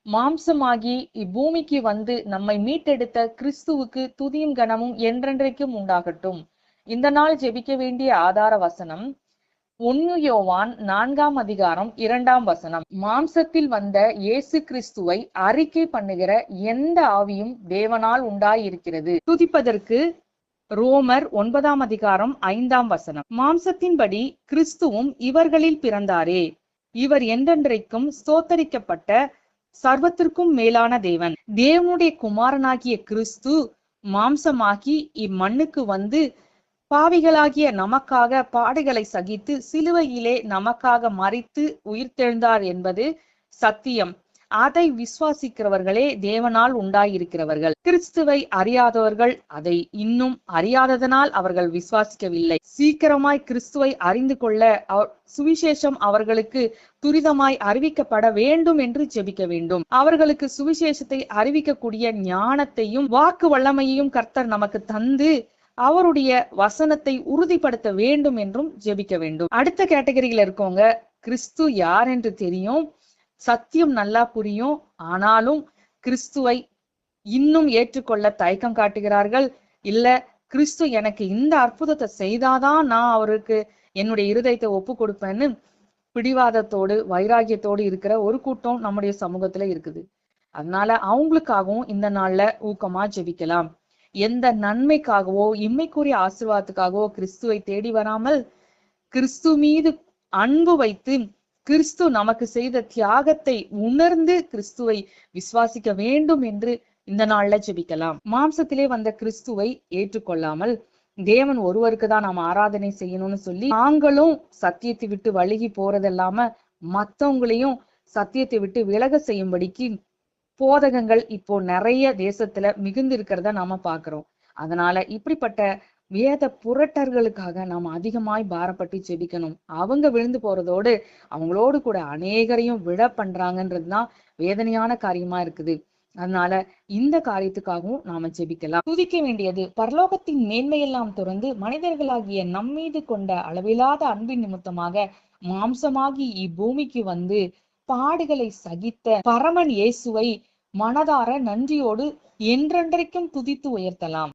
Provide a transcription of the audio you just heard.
மாம்சமாகி இப்பூமிக்கு வந்து நம்மை மீட்டெடுத்த கிறிஸ்துவுக்கு துதியும் கனமும் என்றென்றைக்கும் உண்டாகட்டும். இந்த நாள் ஜெபிக்க வேண்டிய ஆதார வசனம் 1 யோவான் 4ஆம் அதிகாரம் 2ஆம் வசனம். மாம்சத்தில் வந்த இயேசு கிறிஸ்துவை அறிக்கை பண்ணுகிற எந்த ஆவியும் தேவனால் உண்டாயிருக்கிறது. துதிப்பதற்கு ரோமர் 9ஆம் அதிகாரம் 5ஆம் வசனம். மாம்சத்தின்படி கிறிஸ்துவும் இவர்களில் பிறந்தாரே, இவர் என்றென்றைக்கும் ஸ்தோத்தரிக்கப்பட்ட சர்வத்திற்கும் மேலான தேவன். தேவனுடைய குமாரனாகிய கிறிஸ்து மாம்சமாகி இம்மண்ணுக்கு வந்து பாவிகளாகிய நமக்காக பாடுகளை சகித்து சிலுவையிலே நமக்காக மரித்து உயிர்த்தெழுந்தார் என்பது சத்தியம். அதை விசுவாசிக்கிறவர்களே தேவனால் உண்டாயிருக்கிறவர்கள். கிறிஸ்துவை அறியாதவர்கள் அதை இன்னும் அறியாததனால் அவர்கள் விசுவாசிக்கவில்லை. சீக்கிரமாய் கிறிஸ்துவை அறிந்து கொள்ள சுவிசேஷம் அவர்களுக்கு துரிதமாய் அறிவிக்கப்பட வேண்டும் என்று ஜெபிக்க வேண்டும். அவர்களுக்கு சுவிசேஷத்தை அறிவிக்கக்கூடிய ஞானத்தையும் வாக்கு வல்லமையையும் கர்த்தர் நமக்கு தந்து அவருடைய வசனத்தை உறுதிப்படுத்த வேண்டும் என்றும் ஜெபிக்க வேண்டும். அடுத்த கேட்டகரியில இருக்கவங்க கிறிஸ்து யார் என்று தெரியும், சத்தியம் நல்லா புரியும், ஆனாலும் கிறிஸ்துவை இன்னும் ஏற்றுக்கொள்ள தயக்கம் காட்டுகிறார்கள். இல்ல, கிறிஸ்து எனக்கு இந்த அற்புதத்தை செய்தாதான் நான் அவருக்கு என்னுடைய இருதயத்தை ஒப்பு கொடுப்பேன்னு பிடிவாதத்தோடு வைராகியத்தோடு இருக்கிற ஒரு கூட்டம் நம்முடைய சமூகத்துல இருக்குது. அதனால அவங்களுக்காகவும் இந்த நாள்ல ஊக்கமா ஜெபிக்கலாம். எந்த நன்மைக்காகவோ இம்மைக்குரிய ஆசீர்வாதத்துக்காகவோ கிறிஸ்துவை தேடி வராமல் கிறிஸ்து மீது அன்பு வைத்து கிறிஸ்து நமக்கு செய்த தியாகத்தை உணர்ந்து கிறிஸ்துவை விசுவாசிக்க வேண்டும் என்று இந்த நாள்ல ஜெபிக்கலாம். மாம்சத்திலே வந்த கிறிஸ்துவை ஏற்றுக்கொள்ளாமல் தேவன் ஒருவருக்கு தான் நாம் ஆராதனை செய்யணும்னு சொல்லி நாங்களும் சத்தியத்தை விட்டு வழுகி போறதில்லாம மத்தவங்களையும் சத்தியத்தை விட்டு விலக செய்யும்படிக்கு போதகங்கள் இப்போ நிறைய தேசத்துல மிகுந்து இருக்கிறத நாம பாக்குறோம். அதனால இப்படிப்பட்ட வேத புரட்டர்களுக்காக நாம் அதிகமாய் பாரப்பட்டு ஜெபிக்கணும். அவங்க விழுந்து போறதோடு அவங்களோடு கூட அநேகரையும் விழ பண்றாங்கன்றதுதான் வேதனையான காரியமா இருக்குது. அதனால இந்த காரியத்துக்காகவும் நாம ஜெபிக்கலாம். துதிக்க வேண்டியது பரலோகத்தின் மேன்மையெல்லாம் துறந்து மனிதர்களாகிய நம்மீது கொண்ட அளவில்லாத அன்பின் நிமித்தமாக மாம்சமாகி இப்பூமிக்கு வந்து பாடுகளை சகித்த பரமன் இயேசுவை மனதார நன்றியோடு என்றென்றைக்கும் துதித்து உயர்த்தலாம்.